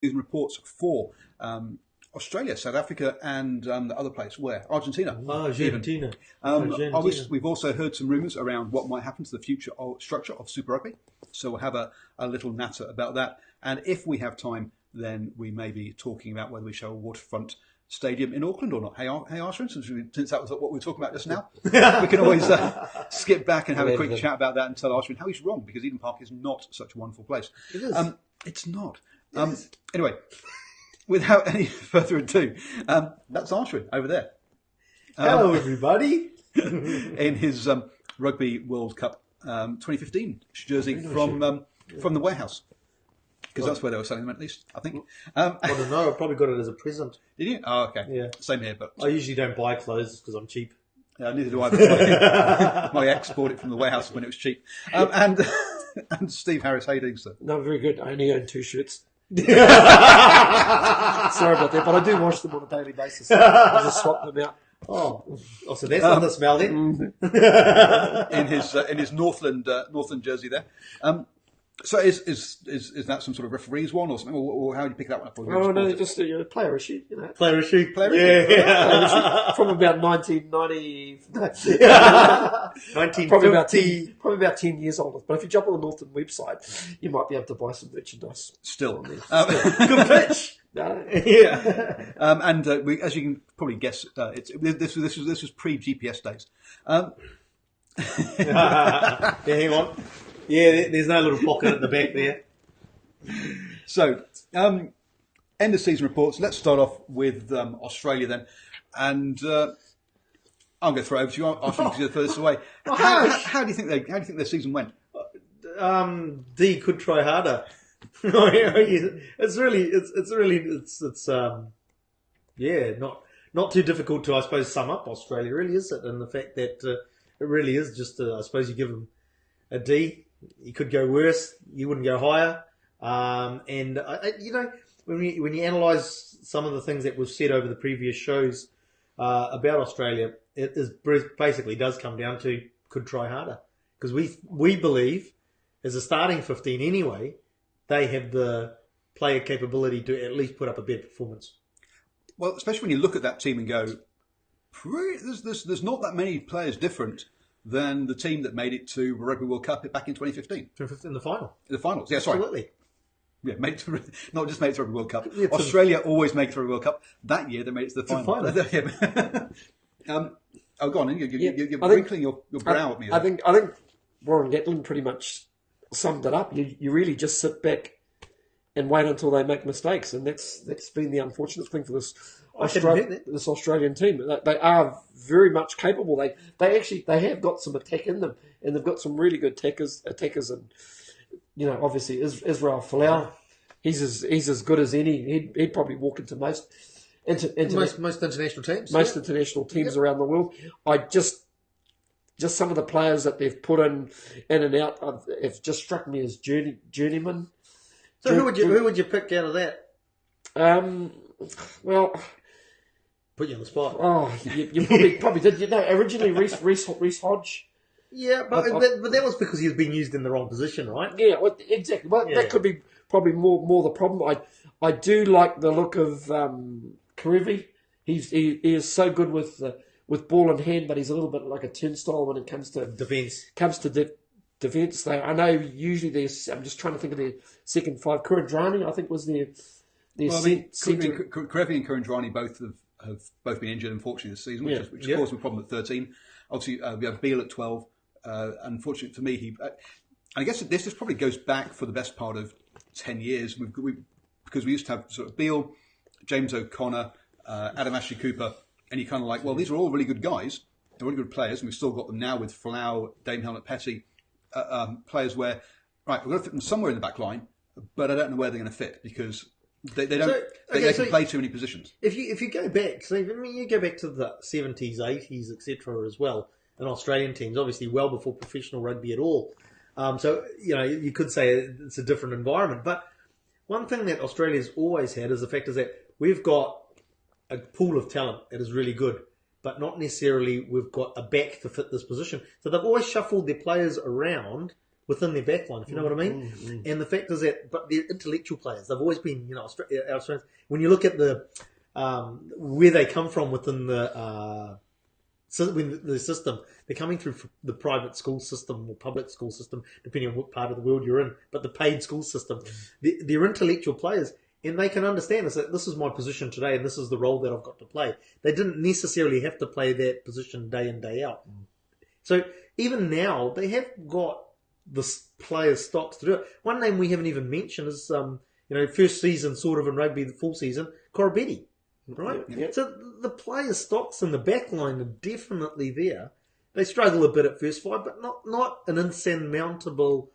reports for Australia, South Africa, and the other place, where? Argentina. Argentina. We've also heard some rumours around what might happen to the future structure of Super Rugby. So we'll have a little natter about that. And if we have time, then we may be talking about whether we show a waterfront stadium in Auckland or not. Hey, Arsene, since that was what we were talking about just now, we can always skip back and have a quick chat about that and tell Arsene how he's wrong, because Eden Park is not such a wonderful place. It is. It's not. Anyway, without any further ado, that's Arsene over there. Hello, everybody. In his Rugby World Cup 2015 jersey from the warehouse. Because that's where they were selling them, at least, I think. I don't know. I probably got it as a present. Did you? Oh, okay. Yeah. Same here, but I usually don't buy clothes because I'm cheap. Yeah, neither do I. My ex bought it from the warehouse when it was cheap. And Steve Harris, how you doing, sir? No, very good. I only own 2 shirts. Sorry about that, but I do wash them on a daily basis. I just swap them out. Oh, so that's not the smell then. in his Northland jersey there. So is that some sort of referee's one or something, or how do you pick that one up? Oh no, just a player issue, you know. Player issue. Player issue. Yeah. From about 1990. Probably about 10 years old. But if you jump on the Northland website, you might be able to buy some merchandise. Still. Good pitch. No. Yeah. And as you can probably guess, this was pre-GPS days. Yeah, hang on. Yeah, there's no little pocket at the back there. So, end of season reports. Let's start off with Australia then. And I'm going to throw it over to you, Archie, because you're the furthest away. How do you think their season went? D could try harder. It's not too difficult to, I suppose, sum up Australia, really, is it? And the fact that it really is just, I suppose, you give them a D. You could go worse. You wouldn't go higher. And when you analyse some of the things that was said over the previous shows about Australia, it is basically does come down to could try harder, because we believe, as a starting 15 anyway, they have the player capability to at least put up a better performance. Well, especially when you look at that team and go, there's not that many players different than the team that made it to Rugby World Cup back in 2015. In the final. In the finals, yeah, sorry. Absolutely. Yeah, not just made it to Rugby World Cup. Yeah, Australia always make it to Rugby World Cup. That year they made it to the final. Go on, you're wrinkling your brow at me. I think Warren Gatland pretty much summed it up. You really just sit back and wait until they make mistakes, and that's been the unfortunate thing for this Australian team. They are very much capable. They have got some attack in them, and they've got some really good attackers, and obviously Israel Folau, he's as good as any. He'd probably walk into most international teams, international teams around the world. I just some of the players that they've put in and out have just struck me as journeymen. So who would you pick out of that? Well, put you on the spot. Oh, you probably did. Originally Reece Hodge. Yeah, but that was because he was being used in the wrong position, right? Yeah, exactly. Well, that could be probably more the problem. I do like the look of Karevi. He is so good with ball in hand, but he's a little bit like a turnstile when it comes to defence. Defence. I know usually there's. I'm just trying to think of their second five. Kurandrani, I think, was their centre. Karevi and Kurandrani both have both been injured, unfortunately, this season, which caused them a problem at 13. Obviously, we have Beale at 12. Unfortunately for me, I guess this just probably goes back for the best part of 10 years. Because we used to have sort of Beale, James O'Connor, Adam Ashley Cooper, and you're kind of like, well, these are all really good guys. They're really good players, and we've still got them now with Folau, Dame Helmet Petty, players where, right, we're going to fit them somewhere in the back line, but I don't know where they're going to fit because they don't. They can play too many positions. If you go back, you go back to the 70s, 80s, etc. as well, and Australian teams, obviously well before professional rugby at all. So you could say it's a different environment. But one thing that Australia's always had is the fact is that we've got a pool of talent that is really good, but not necessarily we've got a back to fit this position. So they've always shuffled their players around within their backline, if you know what I mean. And the fact is that, but they're intellectual players. They've always been, Australians. When you look at the where they come from within the system, they're coming through the private school system or public school system, depending on what part of the world you're in. But the paid school system, they're intellectual players. And they can understand this, that this is my position today and this is the role that I've got to play. They didn't necessarily have to play that position day in, day out. So even now, they have got the players' stocks to do it. One name we haven't even mentioned is, first season sort of in rugby, the full season, Koroibete, right? Yep. So the players' stocks in the back line are definitely there. They struggle a bit at first five, but not an insurmountable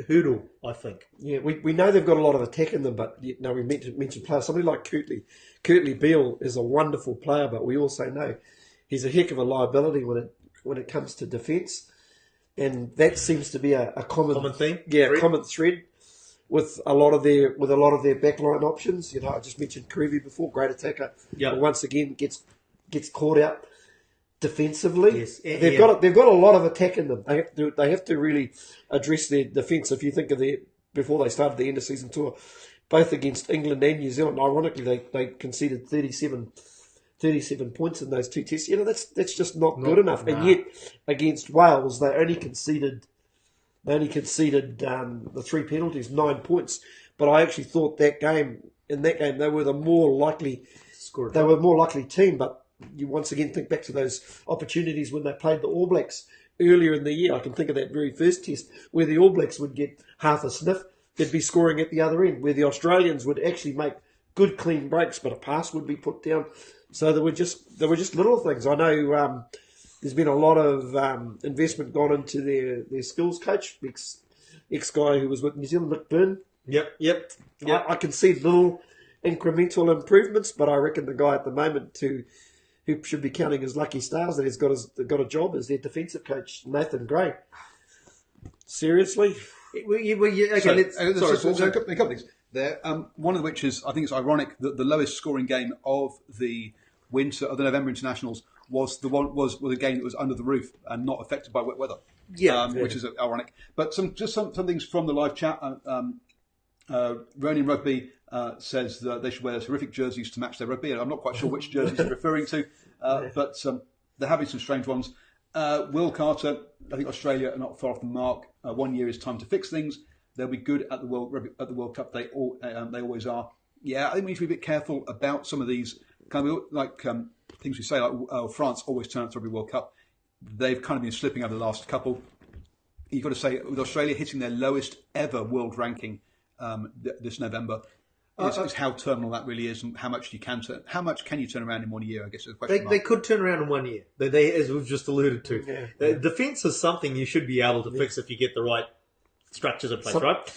hurdle, I think. Yeah, we know they've got a lot of attack in them, but we mentioned players. Somebody like Kurtley Beale is a wonderful player, but we also know he's a heck of a liability when it comes to defence, and that seems to be a common theme. Yeah, common thread with a lot of their backline options. I just mentioned Karevi before, great attacker, but once again gets caught out defensively. Yes. They've got a lot of attack in them. They have to really address their defence. If you think of before they started the end of season tour, both against England and New Zealand, ironically they conceded 37 points in those two tests. That's just not good enough. Nah. And yet against Wales they only conceded the 3 penalties, 9 points. But I actually thought in that game they were the more likely team. But you once again think back to those opportunities when they played the All Blacks earlier in the year. I can think of that very first test where the All Blacks would get half a sniff. They'd be scoring at the other end, where the Australians would actually make good, clean breaks, but a pass would be put down. So there were just little things. I know there's been a lot of investment gone into their skills coach, ex guy who was with New Zealand, Mick Byrne. Yep. I can see little incremental improvements, but I reckon the guy at the moment who should be counting his lucky stars that he's got a job as their defensive coach, Nathan Gray. Seriously? A couple of things there. One of which is, I think it's ironic that the lowest scoring game of the November internationals was the game that was under the roof and not affected by wet weather. Which is ironic. But some things from the live chat. Ronin Rugby says that they should wear terrific jerseys to match their rugby. And I'm not quite sure which jerseys he's referring to, but they're having some strange ones. Will Carter, I think Australia are not far off the mark. 1 year is time to fix things. They'll be good at the World Cup. They always are. Yeah, I think we need to be a bit careful about some of these kind of things we say, like France always turn up to every World Cup. They've kind of been slipping over the last couple. You've got to say, with Australia hitting their lowest ever world ranking this November, is how terminal that really is, and how much can you turn around in 1 year? I guess is the question. They could turn around in 1 year. They as we've just alluded to, defence is something you should be able to fix if you get the right structures in place, right?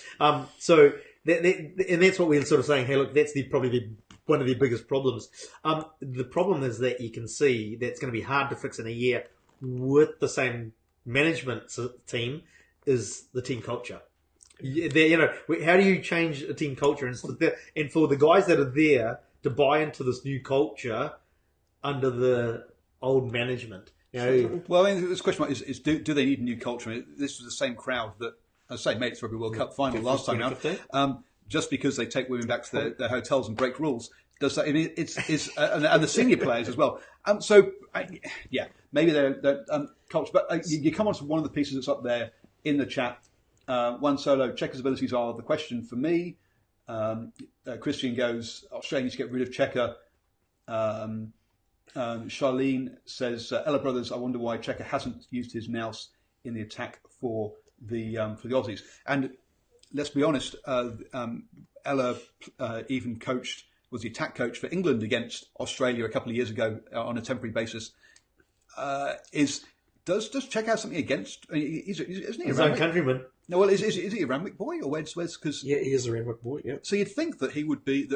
So and that's what we're sort of saying. Hey, look, that's probably one of the biggest problems. The problem is that you can see that's going to be hard to fix in a year with the same management team is the team culture. How do you change a team culture? And for the guys that are there to buy into this new culture under the old management. Well, I mean, this question is do they need a new culture? I mean, this was the same crowd that, as I say, made it to Rugby World Cup final last time out. Just because they take women back to their hotels and break rules, does that? I mean, and the senior players as well. Maybe they're culture. But you come on to one of the pieces that's up there in the chat. One solo, Checker's abilities are the question for me. Christian goes, Australia needs to get rid of Checker. Charlene says, Ella Brothers, I wonder why Checker hasn't used his nous in the attack for the Aussies. And let's be honest, Ella even was the attack coach for England against Australia a couple of years ago on a temporary basis. Does Checker have something against? Isn't he his own countryman? No, well, is he a Randwick boy or where's? Because he is a Randwick boy. Yeah. So you'd think that he would be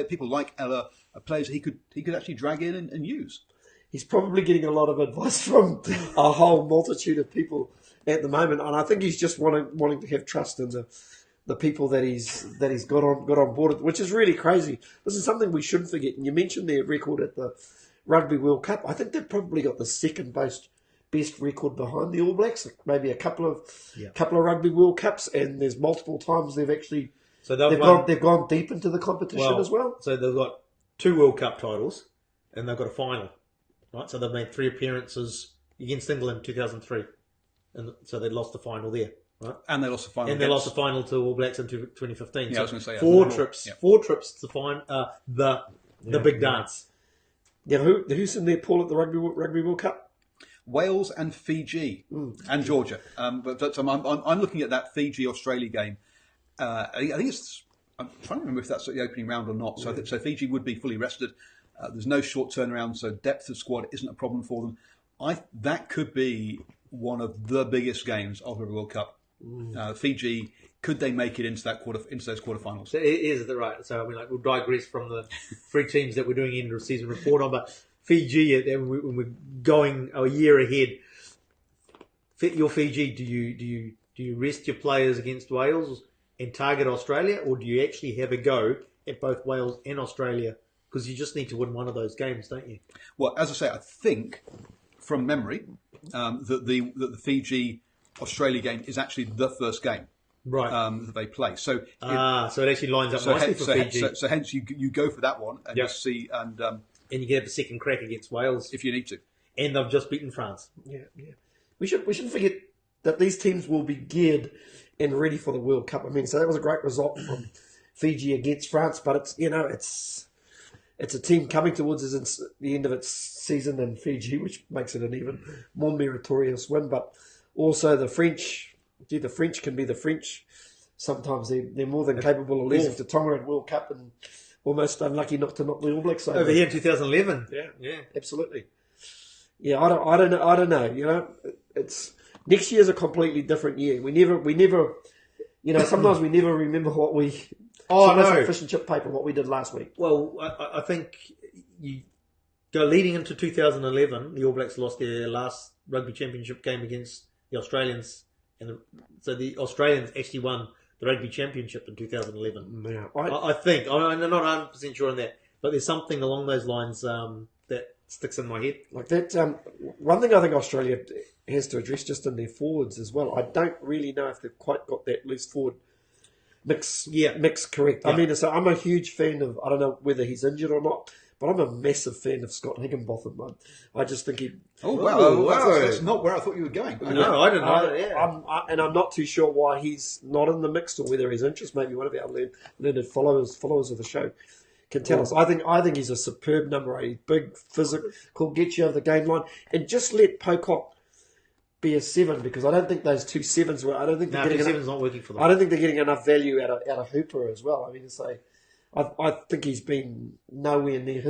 people like Ella are players he could actually drag in and use. He's probably getting a lot of advice from a whole multitude of people at the moment, and I think he's just wanting to have trust in the people that he's got on board, which is really crazy. This is something we shouldn't forget. And you mentioned their record at the Rugby World Cup. I think they've probably got the second best record behind the All Blacks, maybe a couple of Rugby World Cups, and there's multiple times they've actually they've gone deep into the competition as well. So they've got 2 World Cup titles, and they've got a final, right? So they've made 3 appearances against England in 2003, and so they lost the final there, right? And they lost the final. And they lost the final to All Blacks in 2015. Yeah, so I was going to say 4 trips to find the big dance. Yeah, who's in there, Paul, at the Rugby World Cup? Wales and Fiji and Georgia. But I'm looking at that Fiji-Australia game. I think it's... I'm trying to remember if that's the opening round or not. So, so Fiji would be fully rested. There's no short turnaround, so depth of squad isn't a problem for them. That could be one of the biggest games of the World Cup. Fiji, could they make it into those quarterfinals? So it is right. So I mean, we'll digress from the 3 teams that we're doing end of season report on, but Fiji, when we're going a year ahead, your Fiji, do you rest your players against Wales and target Australia, or do you actually have a go at both Wales and Australia? Because you just need to win one of those games, don't you? Well, as I say, I think from memory that the Fiji-Australia game is actually the first game that they play. So so it actually lines up nicely for Fiji. So hence you go for that one and you see and you get a second crack against Wales if you need to. And they've just beaten France. Yeah. We shouldn't forget that these teams will be geared and ready for the World Cup. I mean, so that was a great result from Fiji against France, but it's a team coming towards the end of its season in Fiji, which makes it an even more meritorious win. But also the French can be the French. Sometimes they're more than capable of losing to Tonga in World Cup and almost unlucky not to knock the All Blacks over. Over here in 2011. Yeah, absolutely. Yeah, I don't know. You know, it's next year's a completely different year. We never. You know, sometimes we never remember what we. Like fish and chip paper, what we did last week. Well, I think you go leading into 2011. The All Blacks lost their last rugby championship game against the Australians, so the Australians actually won the rugby championship in 2011. Yeah, I think I'm not 100% sure on that, but there's something along those lines that sticks in my head. Like that. One thing I think Australia has to address just in their forwards as well. I don't really know if they've quite got that loose forward mix correct. Yeah. I mean, so I'm a huge fan of, I don't know whether he's injured or not, but I'm a massive fan of Scott Higginbotham. I just think he... Oh, wow. That's not where I thought you were going. No, I didn't know that, and I'm not too sure why he's not in the mix or whether he's interested. Maybe one of our learned followers of the show can tell us. I think he's a superb number 8. Big, physical, get you over the game line. And just let Pocock be a 7, because I don't think those 2 7s were. I don't think they're getting enough, not working for them. I don't think they're getting enough value out of Hooper as well. I mean, I think he's been nowhere near his